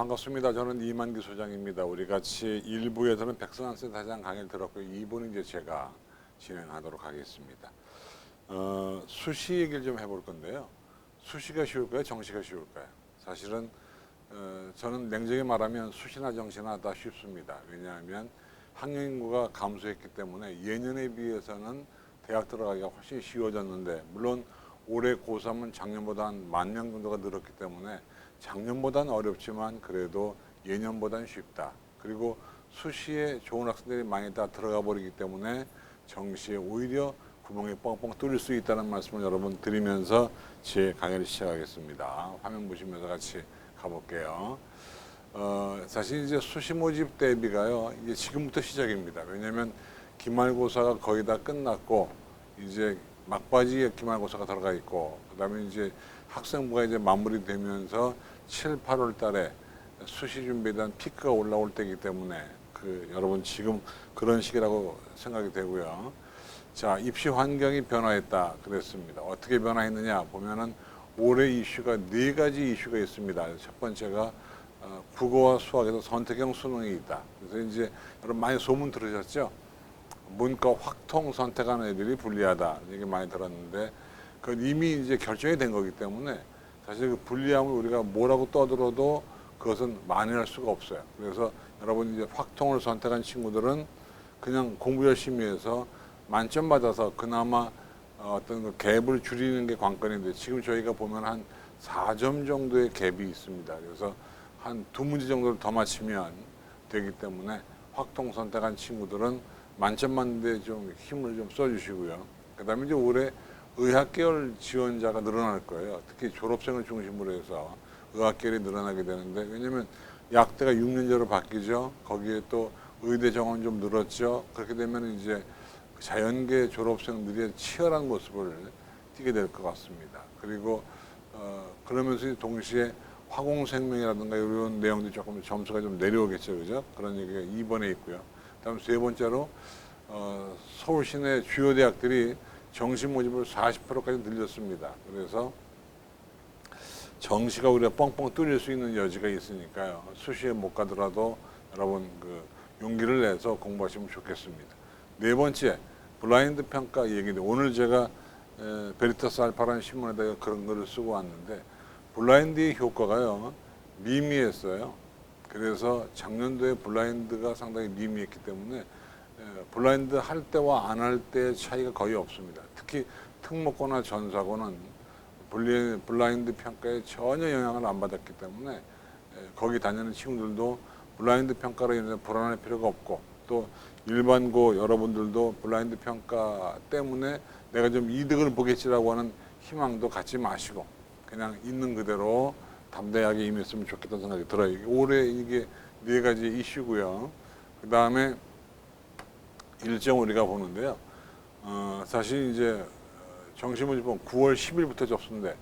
반갑습니다. 저는 이만기 소장입니다. 우리 같이 1부에서는 백승환 센터장 강의를 들었고 2부는 이제 제가 진행하도록 하겠습니다. 수시 얘기를 좀 해볼 건데요. 수시가 쉬울까요? 정시가 쉬울까요? 사실은 저는 냉정히 말하면 수시나 정시나 다 쉽습니다. 왜냐하면 학령 인구가 감소했기 때문에 예년에 비해서는 대학 들어가기가 훨씬 쉬워졌는데, 물론 올해 고3은 작년보다 한 10,000명 정도가 늘었기 때문에 작년보다는 어렵지만 그래도 예년보다는 쉽다. 그리고 수시에 좋은 학생들이 많이 다 들어가 버리기 때문에 정시에 오히려 구멍이 뻥뻥 뚫릴 수 있다는 말씀을 여러분 드리면서 제 강의를 시작하겠습니다. 화면 보시면서 같이 가볼게요. 사실 이제 수시 모집 대비가요, 이제 지금부터 시작입니다. 왜냐하면 기말고사가 거의 다 끝났고 이제 막바지에 기말고사가 들어가 있고, 그다음에 이제 학생부가 이제 마무리되면서 7, 8월 달에 수시 준비에 대한 피크가 올라올 때이기 때문에 여러분 지금 그런 시기라고 생각이 되고요. 자, 입시 환경이 변화했다 그랬습니다. 어떻게 변화했느냐 보면은 올해 이슈가 4가지 이슈가 있습니다. 첫 번째가 국어와 수학에서 선택형 수능이 있다. 그래서 이제 여러분 많이 소문 들으셨죠? 문과 확통 선택한 애들이 불리하다, 얘기 많이 들었는데 그건 이미 이제 결정이 된 거기 때문에 사실 그 불리함을 우리가 뭐라고 떠들어도 그것은 만회할 수가 없어요. 그래서 여러분 이제 확통을 선택한 친구들은 그냥 공부 열심히 해서 만점 받아서 그나마 어떤 그 갭을 줄이는 게 관건인데, 지금 저희가 보면 한 4점 정도의 갭이 있습니다. 그래서 한 2문제 정도를 더 맞추면 되기 때문에 확통 선택한 친구들은 만점 맞는데 좀 힘을 좀 써주시고요. 그 다음에 이제 올해 의학계열 지원자가 늘어날 거예요. 특히 졸업생을 중심으로 해서 의학계열이 늘어나게 되는데, 왜냐면 약대가 6년제로 바뀌죠. 거기에 또 의대 정원 좀 늘었죠. 그렇게 되면 이제 자연계 졸업생들이 치열한 모습을 띠게 될 것 같습니다. 그리고 그러면서 동시에 화공생명이라든가 이런 내용들이 조금 점수가 좀 내려오겠죠, 그죠? 그런 얘기가 2번에 있고요. 다음 세 번째로 서울 시내 주요 대학들이 정시 모집을 40%까지 늘렸습니다. 그래서 정시가 우리가 뻥뻥 뚫릴 수 있는 여지가 있으니까요. 수시에 못 가더라도 여러분 용기를 내서 공부하시면 좋겠습니다. 네 번째, 블라인드 평가 얘기인데, 오늘 제가 베리타스 알파라는 신문에다가 그런 글을 쓰고 왔는데, 블라인드의 효과가요 미미했어요. 그래서 작년도에 블라인드가 상당히 미미했기 때문에 블라인드 할 때와 안 할 때의 차이가 거의 없습니다. 특히 특목고나 전사고는 블라인드 평가에 전혀 영향을 안 받았기 때문에 거기 다니는 친구들도 블라인드 평가로 인해서 불안할 필요가 없고, 또 일반고 여러분들도 블라인드 평가 때문에 내가 좀 이득을 보겠지라고 하는 희망도 갖지 마시고 그냥 있는 그대로 담대하게 임했으면 좋겠다는 생각이 들어요. 올해 이게 4가지 이슈고요. 그 다음에 일정 우리가 보는데요. 사실 이제 정시 모집은 9월 10일부터 접수인데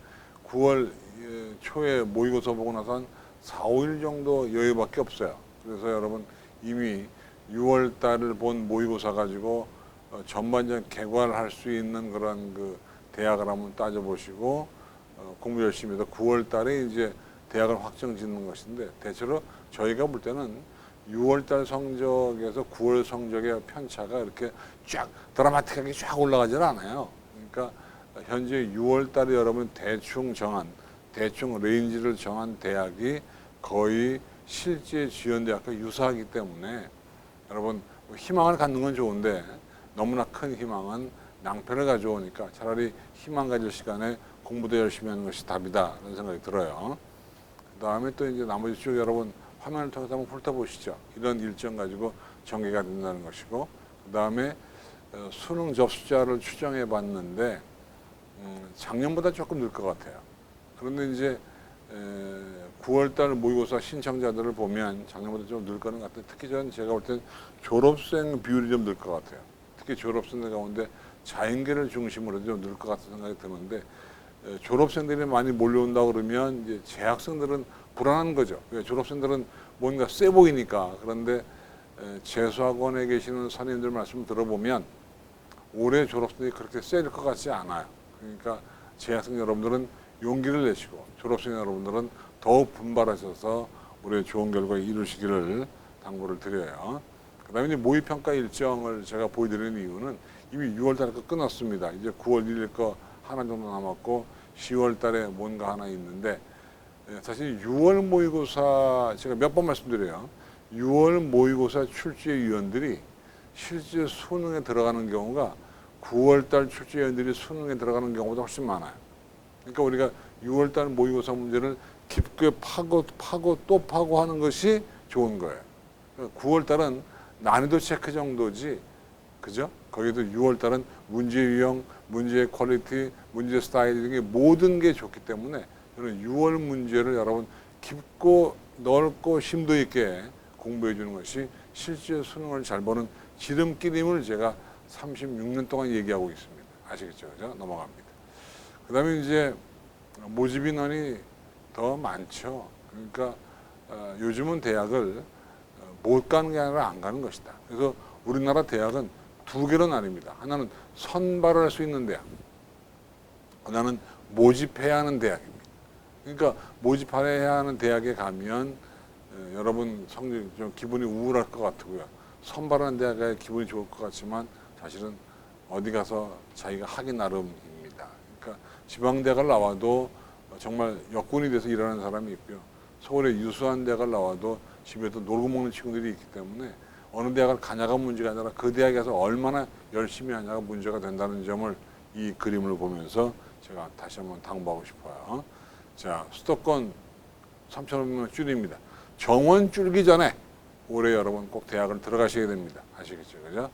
9월 초에 모의고사 보고 나서 한 4, 5일 정도 여유밖에 없어요. 그래서 여러분 이미 6월 달을 본 모의고사 가지고 전반전 개괄할 수 있는 그런 그 대학을 한번 따져보시고 공부 열심히 해서 9월 달에 이제 대학을 확정 짓는 것인데, 대체로 저희가 볼 때는 6월 달 성적에서 9월 성적의 편차가 이렇게 쫙 드라마틱하게 쫙 올라가질 않아요. 그러니까 현재 6월 달에 여러분 대충 레인지를 정한 대학이 거의 실제 지원 대학과 유사하기 때문에 여러분 희망을 갖는 건 좋은데 너무나 큰 희망은 낭패를 가져오니까 차라리 희망 가질 시간에 공부도 열심히 하는 것이 답이다 라는 생각이 들어요. 그 다음에 또 이제 나머지 쭉 여러분 화면을 통해서 한번 훑어보시죠. 이런 일정 가지고 전개가 된다는 것이고, 그 다음에 수능 접수자를 추정해 봤는데 작년보다 조금 늘 것 같아요. 그런데 이제 9월달 모의고사 신청자들을 보면 작년보다 좀 늘 거는 것 같아요. 특히 제가 볼 땐 졸업생 비율이 좀 늘 것 같아요. 특히 졸업생들 가운데 자연계를 중심으로 좀 늘 것 같은 생각이 드는데, 졸업생들이 많이 몰려온다 그러면 이제 재학생들은 불안한 거죠. 졸업생들은 뭔가 세 보이니까. 그런데 재수학원에 계시는 선생님들 말씀 들어보면 올해 졸업생들이 그렇게 세질 것 같지 않아요. 그러니까 재학생 여러분들은 용기를 내시고 졸업생 여러분들은 더욱 분발하셔서 올해 좋은 결과 이루시기를 당부를 드려요. 그다음에 이제 모의평가 일정을 제가 보여드리는 이유는 이미 6월 달에 거 끊었습니다. 이제 9월 1일 거 하나 정도 남았고 10월 달에 뭔가 하나 있는데 사실 6월 모의고사 제가 몇 번 말씀드려요. 6월 모의고사 출제위원들이 실제 수능에 들어가는 경우가 9월 달 출제위원들이 수능에 들어가는 경우보다 훨씬 많아요. 그러니까 우리가 6월 달 모의고사 문제를 깊게 파고 또 파고 하는 것이 좋은 거예요. 9월 달은 난이도 체크 정도지, 그죠? 거기도 6월 달은 문제 유형, 문제의 퀄리티, 문제 스타일 등의 모든 게 좋기 때문에 저는 6월 문제를 여러분 깊고 넓고 심도 있게 공부해 주는 것이 실제 수능을 잘 보는 지름길임을 제가 36년 동안 얘기하고 있습니다. 아시겠죠? 그죠? 넘어갑니다. 그 다음에 이제 모집 인원이 더 많죠. 그러니까 요즘은 대학을 못 가는 게 아니라 안 가는 것이다. 그래서 우리나라 대학은 두 개로 나뉩니다. 하나는 선발할 수 있는 대학, 하나는 모집해야 하는 대학입니다. 그러니까 모집해야 하는 대학에 가면 여러분 성적이 좀 기분이 우울할 것 같고요. 선발하는 대학에 기분이 좋을 것 같지만 사실은 어디 가서 자기가 하기 나름입니다. 그러니까 지방대학을 나와도 정말 여건이 돼서 일하는 사람이 있고요. 서울의 유수한 대학을 나와도 집에서 놀고 먹는 친구들이 있기 때문에 어느 대학을 가냐가 문제가 아니라 그 대학에서 얼마나 열심히 하냐가 문제가 된다는 점을 이 그림을 보면서 제가 다시 한번 당부하고 싶어요. 자, 수도권 3,500명 줄입니다. 정원 줄기 전에 올해 여러분 꼭 대학을 들어가셔야 됩니다. 아시겠죠? 그죠?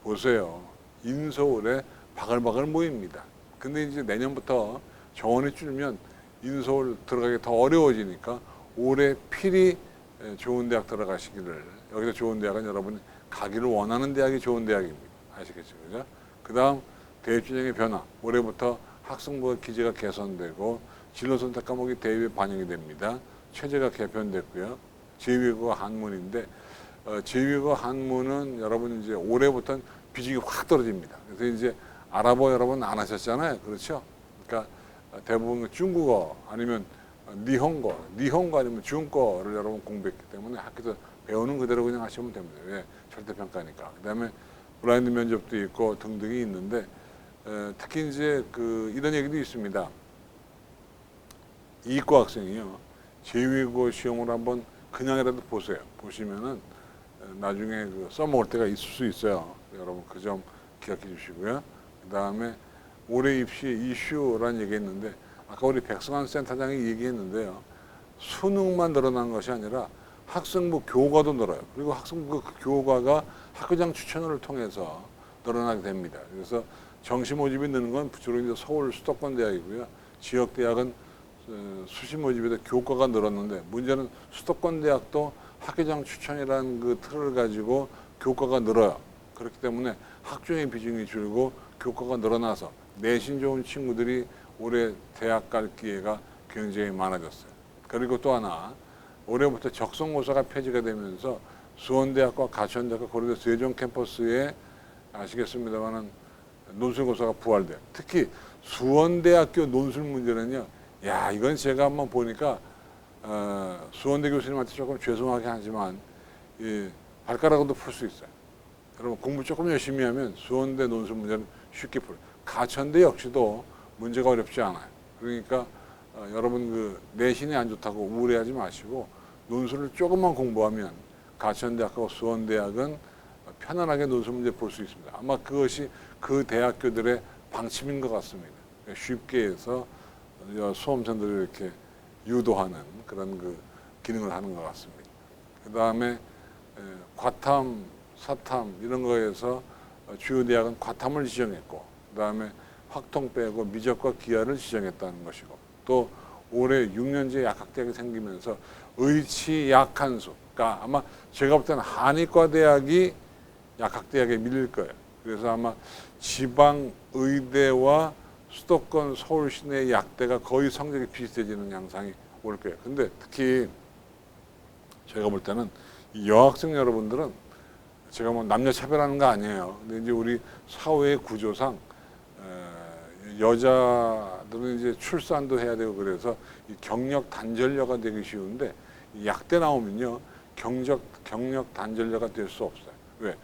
보세요. 인서울에 바글바글 모입니다. 근데 이제 내년부터 정원이 줄면 인서울 들어가기 더 어려워지니까 올해 필히 좋은 대학 들어가시기를, 여기서 좋은 대학은 여러분이 가기를 원하는 대학이 좋은 대학입니다. 아시겠죠? 그죠? 그 다음 대입진영의 변화. 올해부터 학생부 기재가 개선되고 진로 선택 과목이 대입에 반영이 됩니다. 체제가 개편됐고요. 제2외국어 한문인데 제2외국어 한문은 여러분 이제 올해부터는 비중이 확 떨어집니다. 그래서 이제 아랍어 여러분 안 하셨잖아요. 그렇죠? 그러니까 대부분 중국어 아니면 니혼고 아니면 중국어를 여러분 공부했기 때문에 학교에서 배우는 그대로 그냥 하시면 됩니다. 왜? 절대평가니까. 그 다음에 블라인드 면접도 있고 등등이 있는데 특히 이제 이런 얘기도 있습니다. 이과 학생이요. 제2외국어 시험을 한번 그냥이라도 보세요. 보시면은 나중에 써먹을 때가 있을 수 있어요. 여러분 그 점 기억해 주시고요. 그 다음에 올해 입시 이슈라는 얘기 했는데 아까 우리 백승환 센터장이 얘기했는데요. 수능만 늘어난 것이 아니라 학생부 교과도 늘어요. 그리고 학생부 그 교과가 학교장 추천을 통해서 늘어나게 됩니다. 그래서 정시 모집이 느는 건 주로 이제 서울 수도권 대학이고요. 지역 대학은 수시 모집에도 교과가 늘었는데 문제는 수도권 대학도 학교장 추천이라는 그 틀을 가지고 교과가 늘어요. 그렇기 때문에 학종의 비중이 줄고 교과가 늘어나서 내신 좋은 친구들이 올해 대학 갈 기회가 굉장히 많아졌어요. 그리고 또 하나 올해부터 적성고사가 폐지가 되면서 수원대학과 가천대학과 고려대 세종 캠퍼스에 아시겠습니다만은 논술고사가 부활돼요. 특히 수원대학교 논술 문제는요. 야, 이건 제가 한번 보니까 수원대 교수님한테 조금 죄송하게 하지만 발가락으로도 풀 수 있어요. 여러분 공부 조금 열심히 하면 수원대 논술 문제는 쉽게 풀어요. 가천대 역시도 문제가 어렵지 않아요. 그러니까 여러분 내신이 안 좋다고 우울해하지 마시고 논술을 조금만 공부하면 가천대학하고 수원대학은 편안하게 논술 문제 볼 수 있습니다. 아마 그것이 그 대학교들의 방침인 것 같습니다. 쉽게 해서 수험생들을 이렇게 유도하는 그런 기능을 하는 것 같습니다. 그 다음에 과탐, 사탐 이런 거에서 주요 대학은 과탐을 지정했고 그 다음에 확통 빼고 미적과 기하를 지정했다는 것이고 또 올해 6년제 약학대학이 생기면서 의치 약한수 그러니까 아마 제가 볼 때는 한의과 대학이 약학대학에 밀릴 거예요. 그래서 아마 지방 의대와 수도권 서울 시내 약대가 거의 성적이 비슷해지는 양상이 올 거예요. 근데 특히 제가 볼 때는 이 여학생 여러분들은 제가 뭐 남녀 차별하는 거 아니에요. 근데 이제 우리 사회의 구조상 여자들은 이제 출산도 해야 되고 그래서 이 경력 단절녀가 되기 쉬운데 약대 나오면요 경력 단절녀가 될 수 없어요. 왜?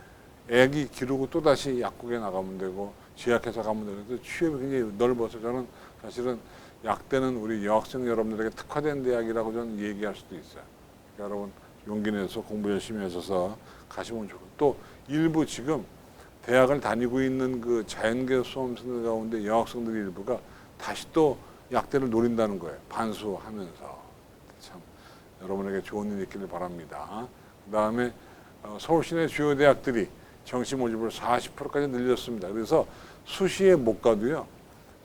애기 기르고 또 다시 약국에 나가면 되고 제약회사 가면 되고 그래서 취업이 굉장히 넓어서 저는 사실은 약대는 우리 여학생 여러분들에게 특화된 대학이라고 저는 얘기할 수도 있어요. 그러니까 여러분 용기 내서 공부 열심히 하셔서 가시면 좋고 또 일부 지금 대학을 다니고 있는 그 자연계 수험생들 가운데 여학생들 일부가 다시 또 약대를 노린다는 거예요. 반수하면서. 참 여러분에게 좋은 일 있기를 바랍니다. 그 다음에 서울 시내 주요 대학들이 정시 모집을 40%까지 늘렸습니다. 그래서 수시에 못 가도요.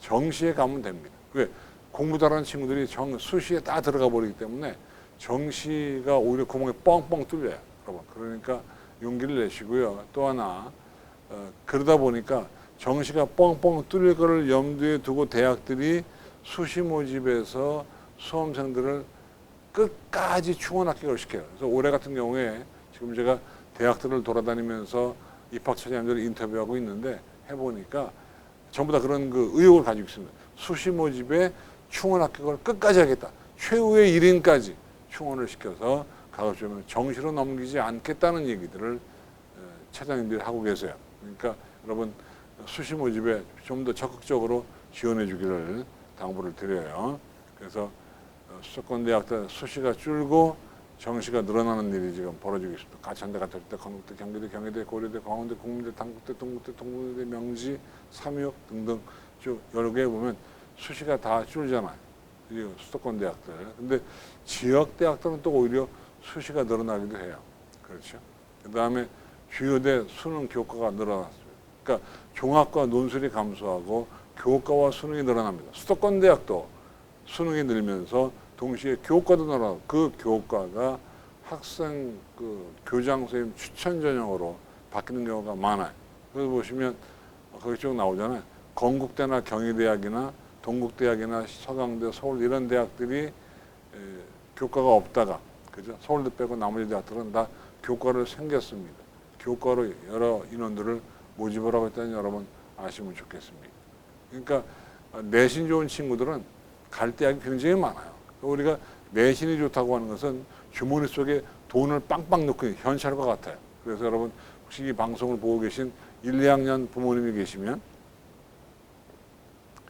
정시에 가면 됩니다. 왜? 공부 잘하는 친구들이 수시에 다 들어가 버리기 때문에 정시가 오히려 구멍이 뻥뻥 뚫려요. 여러분. 그러니까 용기를 내시고요. 또 하나 그러다 보니까 정시가 뻥뻥 뚫릴 거를 염두에 두고 대학들이 수시 모집에서 수험생들을 끝까지 충원 합격을 시켜요. 그래서 올해 같은 경우에 지금 제가 대학들을 돌아다니면서 입학처장님들을 인터뷰하고 있는데 해보니까 전부 다 그런 그 의욕을 가지고 있습니다. 수시 모집에 충원 합격을 끝까지 하겠다. 최후의 1인까지 충원을 시켜서 가급적이면 정시로 넘기지 않겠다는 얘기들을 차장님들이 하고 계세요. 그러니까 여러분 수시 모집에 좀 더 적극적으로 지원해 주기를 당부를 드려요. 그래서 수도권 대학들 수시가 줄고 정시가 늘어나는 일이 지금 벌어지고 있습니다. 가천대, 가톨대, 건국대, 경기대, 경희대, 고려대, 광운대, 국민대, 당국대, 동국대, 동국대, 명지, 삼육 등등 쭉 여러 개 보면 수시가 다 줄잖아요. 그리고 수도권 대학들. 근데 지역 대학들은 또 오히려 수시가 늘어나기도 해요. 그렇죠. 그 다음에 주요대 수능 교과가 늘어났습니다. 그러니까 종합과 논술이 감소하고 교과와 수능이 늘어납니다. 수도권 대학도 수능이 늘면서 동시에 교과도 늘어나고 그 교과가 학생 교장 선생님 추천 전형으로 바뀌는 경우가 많아요. 그래서 보시면 거기 쭉 나오잖아요. 건국대나 경희대학이나 동국대학이나 서강대, 서울 이런 대학들이 교과가 없다가 그죠? 서울대 빼고 나머지 대학들은 다 교과를 생겼습니다. 교과로 여러 인원들을 모집을 하고 있다는 여러분 아시면 좋겠습니다. 그러니까 내신 좋은 친구들은 갈 대학이 굉장히 많아요. 우리가 내신이 좋다고 하는 것은 주머니 속에 돈을 빵빵 넣고 현찰과 같아요. 그래서 여러분 혹시 이 방송을 보고 계신 1, 2학년 부모님이 계시면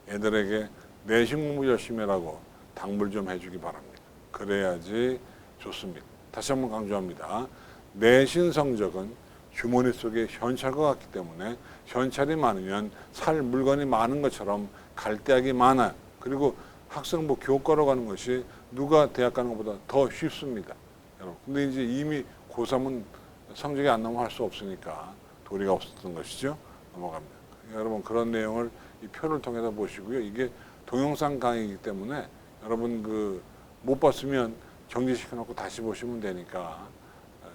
애들에게 내신 공부 열심히 하라고 당부를 좀 해주기 바랍니다. 그래야지 좋습니다. 다시 한번 강조합니다. 내신 성적은 주머니 속에 현찰과 같기 때문에 현찰이 많으면 살 물건이 많은 것처럼 갈 대학이 많아요. 그리고 학생부 교과로 가는 것이 누가 대학 가는 것보다 더 쉽습니다. 여러분. 근데 이제 이미 고3은 성적이 안 나오면 할 수 없으니까 도리가 없었던 것이죠. 넘어갑니다. 여러분 그런 내용을 이 표를 통해서 보시고요. 이게 동영상 강의이기 때문에 여러분 못 봤으면 정지시켜놓고 다시 보시면 되니까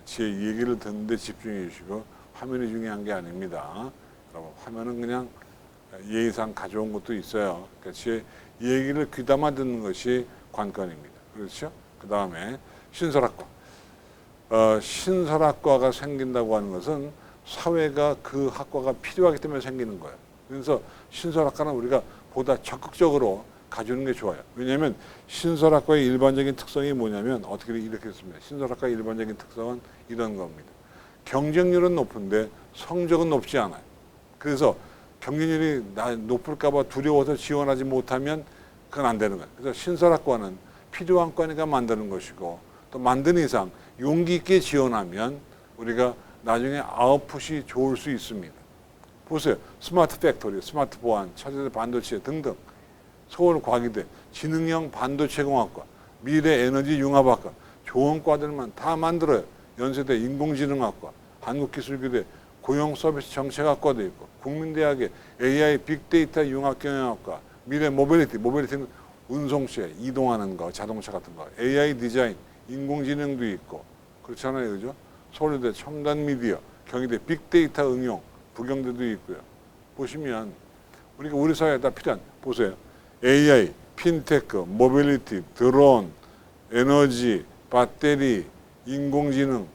제 얘기를 듣는데 집중해 주시고 화면이 중요한 게 아닙니다. 여러분 화면은 그냥 예의상 가져온 것도 있어요. 그러니까 제 얘기를 귀담아 듣는 것이 관건입니다. 그렇죠? 그 다음에 신설학과. 신설학과가 생긴다고 하는 것은 사회가 그 학과가 필요하기 때문에 생기는 거예요. 그래서 신설학과는 우리가 보다 적극적으로 가져오는 게 좋아요. 왜냐하면 신설학과의 일반적인 특성이 뭐냐면 어떻게 이렇게 했습니다. 신설학과의 일반적인 특성은 이런 겁니다. 경쟁률은 높은데 성적은 높지 않아요. 그래서 경쟁률이 높을까 봐 두려워서 지원하지 못하면 그건 안 되는 거예요. 그래서 신설학과는 필요한 과니까 만드는 것이고 또 만든 이상 용기 있게 지원하면 우리가 나중에 아웃풋이 좋을 수 있습니다. 보세요. 스마트 팩토리, 스마트 보안, 차세대 반도체 등등 서울과기대, 지능형 반도체공학과, 미래에너지융합학과 좋은 과들만 다 만들어요. 연세대 인공지능학과, 한국기술교대 고용서비스 정책학과도 있고 국민대학의 AI 빅데이터 융합경영학과, 미래 모빌리티는 운송체, 이동하는 거, 자동차 같은 거, AI 디자인, 인공지능도 있고 그렇잖아요. 그죠? 서울대 첨단 미디어, 경희대 빅데이터 응용, 부경대도 있고요. 보시면 우리 사회에 다 필요한 보세요. AI, 핀테크, 모빌리티, 드론, 에너지, 배터리, 인공지능,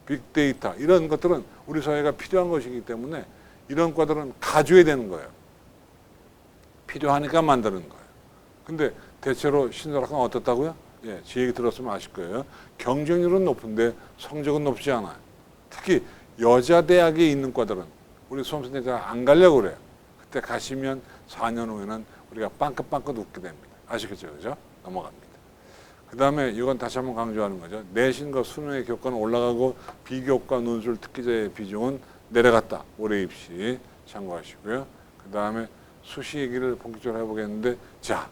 빅데이터 이런 것들은 우리 사회가 필요한 것이기 때문에 이런 과들은 가져야 되는 거예요. 필요하니까 만드는 거예요. 근데 대체로 신설학과는 어떻다고요? 예, 제 얘기 들었으면 아실 거예요. 경쟁률은 높은데 성적은 높지 않아요. 특히 여자 대학에 있는 과들은 우리 수험생들이 잘 안 가려고 그래요. 그때 가시면 4년 후에는 우리가 빵긋빵긋 웃게 됩니다. 아시겠죠? 그죠? 넘어갑니다. 그 다음에 이건 다시 한번 강조하는 거죠. 내신과 수능의 교과는 올라가고 비교과 논술 특기자의 비중은 내려갔다. 올해 입시 참고하시고요. 그 다음에 수시 얘기를 본격적으로 해보겠는데, 자,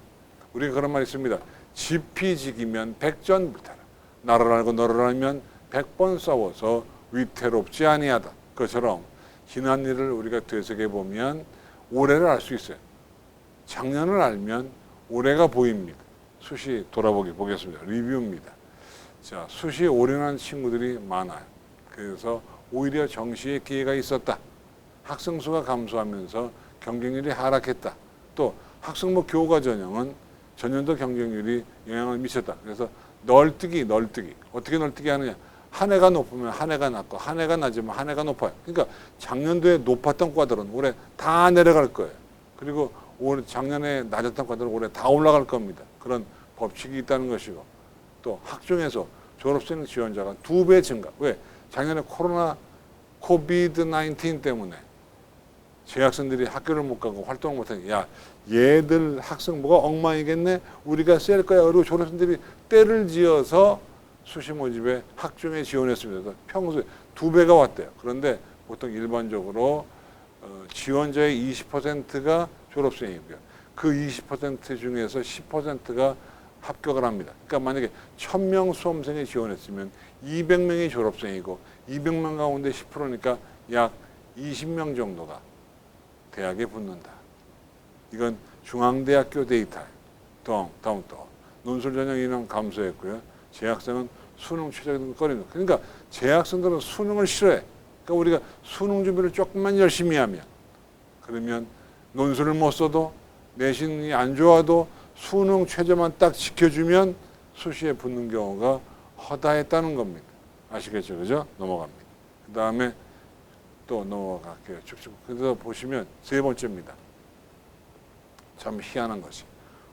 우리가 그런 말이 있습니다. 지피지기면 백전불태라. 나를 알고 너를 알면 100번 싸워서 위태롭지 아니하다. 그처럼 지난 일을 우리가 되새겨 보면 올해를 알 수 있어요. 작년을 알면 올해가 보입니다. 수시 돌아보기 보겠습니다. 리뷰입니다. 자, 수시에 올인한 친구들이 많아요. 그래서 오히려 정시에 기회가 있었다. 학생 수가 감소하면서 경쟁률이 하락했다. 또 학생부 교과 전형은 전년도 경쟁률이 영향을 미쳤다. 그래서 널뛰기. 어떻게 널뛰기 하느냐. 한 해가 높으면 한 해가 낮고 한 해가 낮으면 한 해가 높아요. 그러니까 작년도에 높았던 과들은 올해 다 내려갈 거예요. 그리고 올해 작년에 낮았던 과들은 올해 다 올라갈 겁니다. 그런 법칙이 있다는 것이고, 또 학종에서 졸업생 지원자가 2배 증가. 왜? 작년에 코비드-19 때문에 재학생들이 학교를 못 가고 활동을 못 하니, 야, 얘들 학생부가 엉망이겠네? 우리가 셀 거야. 그리고 졸업생들이 때를 지어서 수시 모집에 학종에 지원했습니다. 그래서 평소에 2배가 왔대요. 그런데 보통 일반적으로 지원자의 20%가 졸업생이고요. 그 20% 중에서 10%가 합격을 합니다. 그러니까 만약에 1000명 수험생이 지원했으면 200명이 졸업생이고 200명 가운데 10%니까 약 20명 정도가 대학에 붙는다. 이건 중앙대학교 데이터예요. 다음 또 논술 전형 인원 감소했고요. 재학생은 수능 최저를 꺼립니다. 그러니까 재학생들은 수능을 싫어해. 그러니까 우리가 수능 준비를 조금만 열심히 하면, 그러면 논술을 못 써도 내신이 안 좋아도 수능 최저만 딱 지켜주면 수시에 붙는 경우가 허다했다는 겁니다. 아시겠죠? 그죠? 넘어갑니다. 그 다음에 또 넘어갈게요. 쭉쭉. 그래서 보시면 세 번째입니다. 참 희한한 것이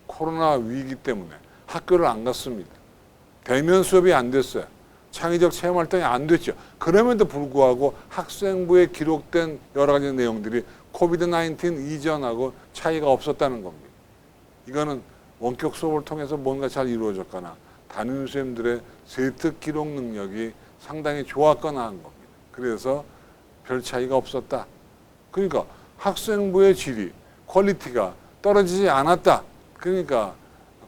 코로나 위기 때문에 학교를 안 갔습니다. 대면 수업이 안 됐어요. 창의적 체험 활동이 안 됐죠. 그럼에도 불구하고 학생부에 기록된 여러 가지 내용들이 코비드-19 이전하고 차이가 없었다는 겁니다. 이거는 원격 수업을 통해서 뭔가 잘 이루어졌거나 담임 선생님들의 세특 기록 능력이 상당히 좋았거나 한 겁니다. 그래서 별 차이가 없었다. 그러니까 학생부의 질이, 퀄리티가 떨어지지 않았다. 그러니까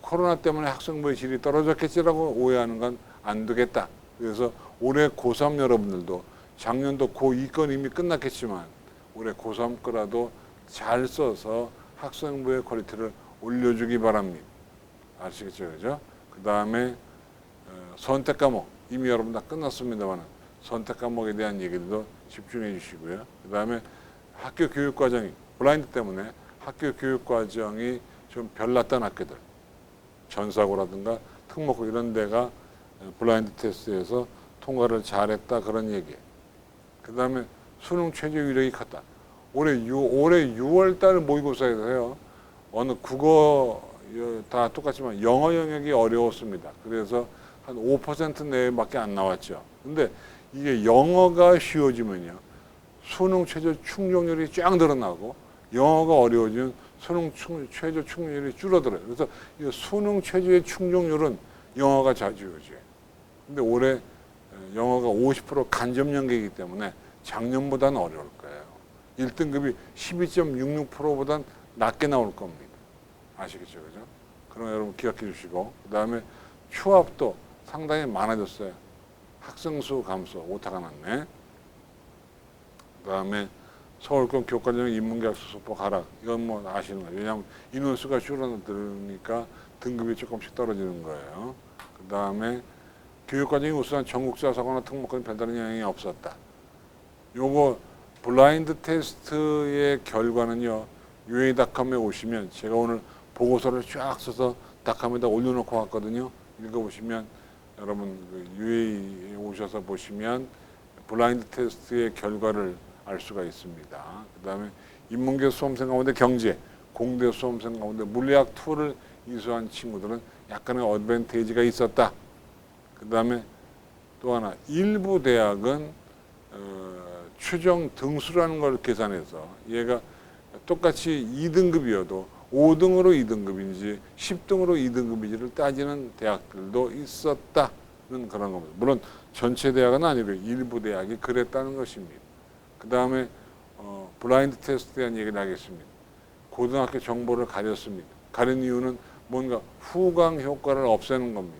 코로나 때문에 학생부의 질이 떨어졌겠지라고 오해하는 건 안 되겠다. 그래서 올해 고3 여러분들도 작년도 고2건 이미 끝났겠지만 올해 고3 거라도 잘 써서 학생부의 퀄리티를 올려주기 바랍니다. 아시겠죠? 그죠? 그 다음에 선택 과목, 이미 여러분 다 끝났습니다만 선택 과목에 대한 얘기도 집중해 주시고요. 그 다음에 학교 교육 과정이 블라인드 때문에 학교 교육 과정이 좀 별났던 학교들, 전사고라든가 특목고 이런 데가 블라인드 테스트에서 통과를 잘했다, 그런 얘기예요. 그 다음에 수능 최저 위력이 컸다. 올해 6월 달 모의고사에서요, 어느 국어 다 똑같지만 영어 영역이 어려웠습니다. 그래서 한 5% 내외밖에 안 나왔죠. 근데 이게 영어가 쉬워지면요, 수능 최저 충족률이 쫙 늘어나고 영어가 어려워지면 수능 최저 충족률이 줄어들어요. 그래서 이 수능 최저의 충족률은 영어가 좌지우지예요. 근데 올해 영어가 50% 간접 연계이기 때문에 작년보다는 어려울 거예요. 1등급이 12.66%보다는 낮게 나올 겁니다. 아시겠죠? 그죠? 그럼 여러분 기억해 주시고, 그 다음에 휴학도 상당히 많아졌어요. 학생 수 감소, 오타가 났네. 그 다음에 서울권 교과전형 인문계학 수습법 하락. 이건 뭐 아시는 거예요. 왜냐하면 인원수가 줄어들으니까 등급이 조금씩 떨어지는 거예요. 그 다음에 교육과정이 우수한 전국자 사고나 특목고는 별다른 영향이 없었다. 요거 블라인드 테스트의 결과는요, UA닷컴에 오시면 제가 오늘 보고서를 쫙 써서 닷컴에다 올려놓고 왔거든요. 읽어보시면 여러분 UA에 오셔서 보시면 블라인드 테스트의 결과를 알 수가 있습니다. 그 다음에 인문계 수험생 가운데 경제, 공대 수험생 가운데 물리학 2를 이수한 친구들은 약간의 어드밴티지가 있었다. 그 다음에 또 하나, 일부 대학은 추정 등수라는 걸 계산해서 얘가 똑같이 2등급이어도 5등으로 2등급인지 10등으로 2등급인지를 따지는 대학들도 있었다는 그런 겁니다. 물론 전체 대학은 아니고 일부 대학이 그랬다는 것입니다. 그 다음에 블라인드 테스트에 대한 얘기를 하겠습니다. 고등학교 정보를 가렸습니다. 가린 이유는 뭔가 후광 효과를 없애는 겁니다.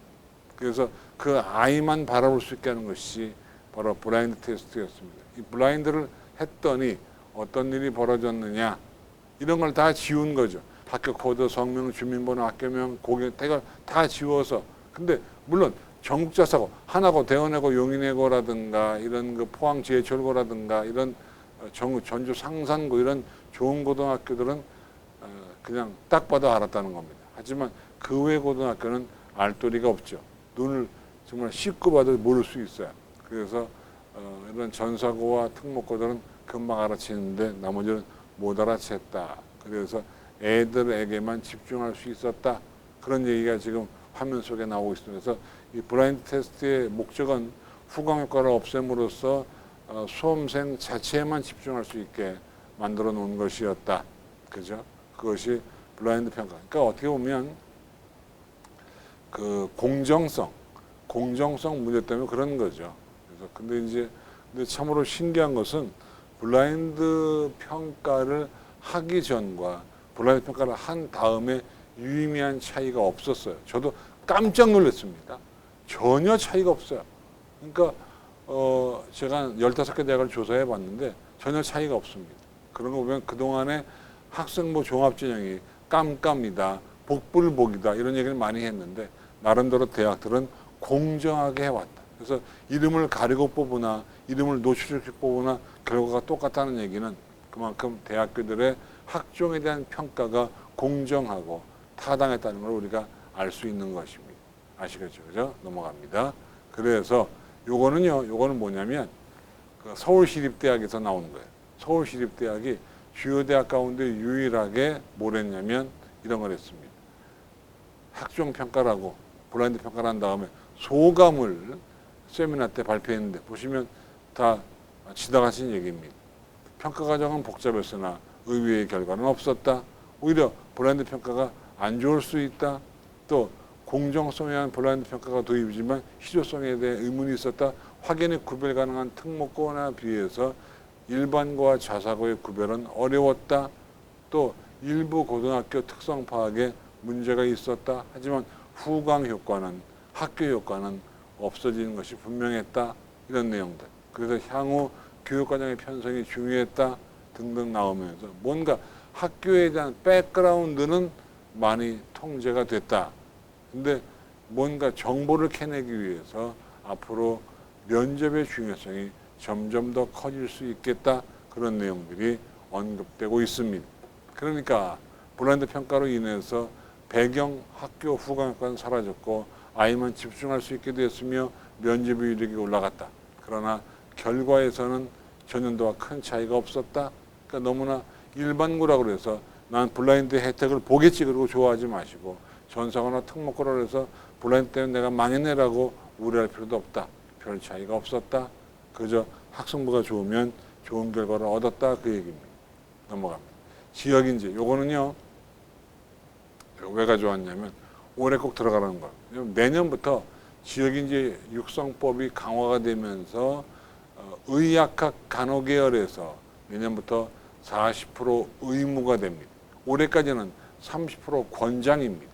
그래서 그 아이만 바라볼 수 있게 하는 것이 바로 블라인드 테스트였습니다. 이 블라인드를 했더니 어떤 일이 벌어졌느냐, 이런 걸 다 지운 거죠. 학교 코드, 성명, 주민번호, 학교명, 고객 태그 다 지워서. 근데 물론 전국자 사고, 하나고, 대원외고, 용인외고라든가 이런 그 포항 제철고라든가 이런 전주 상산고 이런 좋은 고등학교들은 그냥 딱 봐도 알았다는 겁니다. 하지만 그 외 고등학교는 알 도리가 없죠. 눈을 정말 씻고 봐도 모를 수 있어요. 그래서 이런 전사고와 특목고들은 금방 알아채는데 나머지는 못 알아챘다. 그래서 애들에게만 집중할 수 있었다. 그런 얘기가 지금 화면 속에 나오고 있습니다. 그래서 이 블라인드 테스트의 목적은 후광 효과를 없앰으로써 수험생 자체에만 집중할 수 있게 만들어 놓은 것이었다. 그죠? 그것이 블라인드 평가. 그러니까 어떻게 보면 그 공정성 문제 때문에 그런 거죠. 그래서 근데 참으로 신기한 것은 블라인드 평가를 하기 전과 블라인드 평가를 한 다음에 유의미한 차이가 없었어요. 저도 깜짝 놀랐습니다. 전혀 차이가 없어요. 그러니까 제가 15개 대학을 조사해 봤는데 전혀 차이가 없습니다. 그런 거 보면 그동안에 학생부 종합전형이 깜깜이다, 복불복이다 이런 얘기를 많이 했는데 나름대로 대학들은 공정하게 해왔다. 그래서 이름을 가리고 뽑으나 이름을 노출시켜 뽑으나 결과가 똑같다는 얘기는 그만큼 대학교들의 학종에 대한 평가가 공정하고 타당했다는 걸 우리가 알 수 있는 것입니다. 아시겠죠? 그죠? 넘어갑니다. 그래서 요거는 뭐냐면 그 서울시립대학에서 나오는 거예요. 서울시립대학이 주요 대학 가운데 유일하게 뭘 했냐면 이런 걸 했습니다. 학종 평가라고 블라인드 평가를 한 다음에 소감을 세미나 때 발표했는데 보시면 다 지나가신 얘기입니다. 평가 과정은 복잡했으나 의외의 결과는 없었다. 오히려 블라인드 평가가 안 좋을 수 있다. 또 공정성에 의한 블라인드 평가가 도입이지만 실효성에 대해 의문이 있었다. 확연히 구별 가능한 특목고나 비해서 일반고와 자사고의 구별은 어려웠다. 또 일부 고등학교 특성 파악에 문제가 있었다. 하지만 후광 효과는 학교 효과는 없어지는 것이 분명했다. 이런 내용들. 그래서 향후 교육과정의 편성이 중요했다. 등등 나오면서 뭔가 학교에 대한 백그라운드는 많이 통제가 됐다. 근데 뭔가 정보를 캐내기 위해서 앞으로 면접의 중요성이 점점 더 커질 수 있겠다. 그런 내용들이 언급되고 있습니다. 그러니까 블라인드 평가로 인해서 배경 학교 후광 효과는 사라졌고 아이만 집중할 수 있게 되었으며 면접의율이 올라갔다. 그러나 결과에서는 전년도와 큰 차이가 없었다. 그러니까 너무나 일반고라고 해서 난 블라인드 혜택을 보겠지 그러고 좋아하지 마시고 전사고나 특목고라고 해서 블라인드 때문에 내가 망했네라고 우려할 필요도 없다. 별 차이가 없었다. 그저 학생부가 좋으면 좋은 결과를 얻었다. 그 얘기입니다. 넘어갑니다. 지역인지 요거는요. 왜 가져왔냐면 올해 꼭 들어가라는 거예요. 내년부터 지역인지 육성법이 강화가 되면서 의학학 간호계열에서 내년부터 40% 의무가 됩니다. 올해까지는 30% 권장입니다.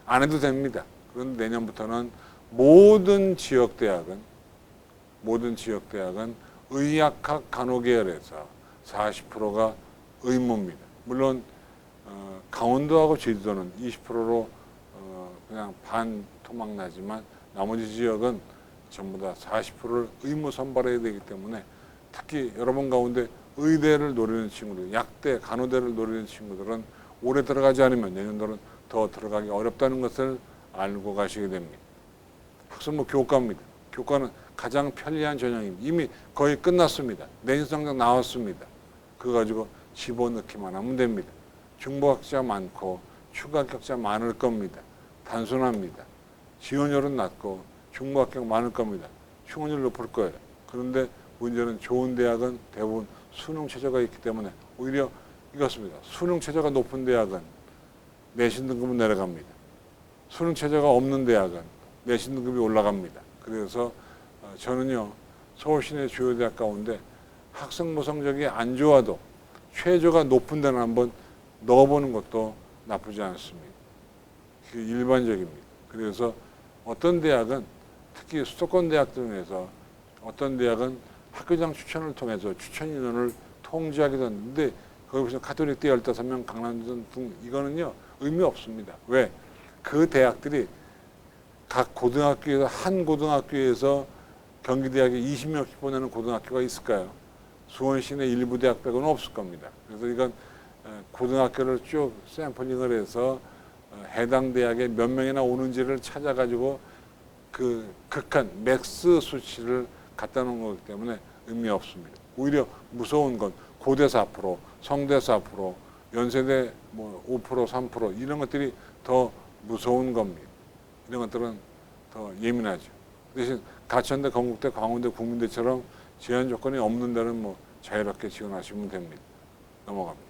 안 해도 됩니다. 그런데 내년부터는 모든 지역대학은 의학학 간호계열에서 40%가 의무입니다. 물론 강원도하고 제주도는 20%로 그냥 반토막 나지만 나머지 지역은 전부 다 40%를 의무 선발해야 되기 때문에 특히 여러분 가운데 의대를 노리는 친구들, 약대, 간호대를 노리는 친구들은 올해 들어가지 않으면 내년도는 더 들어가기 어렵다는 것을 알고 가시게 됩니다. 학생부 교과입니다. 교과는 가장 편리한 전형입니다. 이미 거의 끝났습니다. 내신 성적 나왔습니다. 그거 가지고 집어넣기만 하면 됩니다. 중복학자 많고 추가 합격자 많을 겁니다. 단순합니다. 지원율은 낮고 중고 합격 많을 겁니다. 충원율 높을 거예요. 그런데 문제는 좋은 대학은 대부분 수능 최저가 있기 때문에 오히려 이렇습니다. 수능 최저가 높은 대학은 내신 등급은 내려갑니다. 수능 최저가 없는 대학은 내신 등급이 올라갑니다. 그래서 저는요, 서울 시내 주요 대학 가운데 학생부 성적이 안 좋아도 최저가 높은 데는 한번 넣어보는 것도 나쁘지 않습니다. 그게 일반적입니다. 그래서 어떤 대학은 특히 수도권 대학 중에서 어떤 대학은 학교장 추천을 통해서 추천 인원을 통제하기도 하는데 거기 무슨 가톨릭대 15명, 강남대 등 이거는요 의미 없습니다. 왜? 그 대학들이 각 고등학교에서 한 고등학교에서 경기대학에 20명씩 보내는 고등학교가 있을까요? 수원시내 일부 대학 빼고는 없을 겁니다. 그래서 이건 고등학교를 쭉 샘플링을 해서 해당 대학에 몇 명이나 오는지를 찾아가지고 그 극한 맥스 수치를 갖다 놓은 거기 때문에 의미 없습니다. 오히려 무서운 건 고대사 4%, 성대사 4%, 연세대 뭐 5%, 3% 이런 것들이 더 무서운 겁니다. 이런 것들은 더 예민하죠. 대신 가천대, 건국대, 광운대, 국민대처럼 제한 조건이 없는 데는 뭐 자유롭게 지원하시면 됩니다. 넘어갑니다.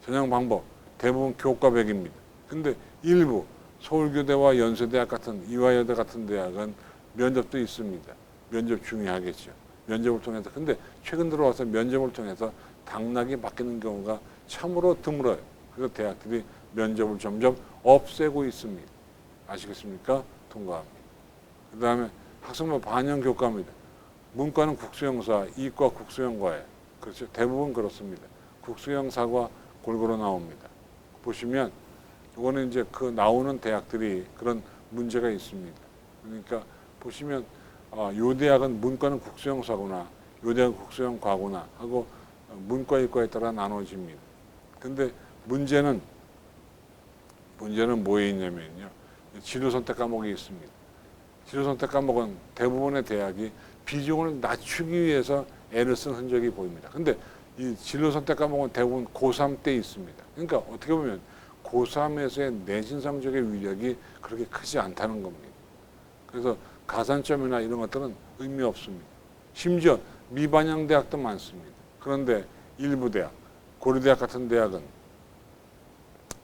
전형 방법 대부분 교과 100입니다. 근데 일부 서울교대와 연세대학 같은 이화여대 같은 대학은 면접도 있습니다. 면접 중요하겠죠. 면접을 통해서 근데 최근 들어와서 면접을 통해서 당락이 바뀌는 경우가 참으로 드물어요. 그래서 대학들이 면접을 점점 없애고 있습니다. 아시겠습니까? 통과합니다. 그 다음에 학생부 반영 교과입니다. 문과는 국수형사, 이과 국수형과예요. 그렇죠. 대부분 그렇습니다. 국수형사과 골고루 나옵니다. 보시면 이거는 이제 그 나오는 대학들이 그런 문제가 있습니다. 그러니까 보시면 요 대학은 문과는 국수형사구나, 요 대학은 국수형과구나 하고 문과, 이과에 따라 나눠집니다. 근데 문제는 뭐에 있냐면요. 진로 선택 과목이 있습니다. 진로 선택 과목은 대부분의 대학이 비중을 낮추기 위해서 애를 쓴 흔적이 보입니다. 근데 이 진로 선택 과목은 대부분 고3 때 있습니다. 그러니까 어떻게 보면 고3에서의 내신 성적의 위력이 그렇게 크지 않다는 겁니다. 그래서 가산점이나 이런 것들은 의미 없습니다. 심지어 미반영 대학도 많습니다. 그런데 일부 대학, 고려대학 같은 대학은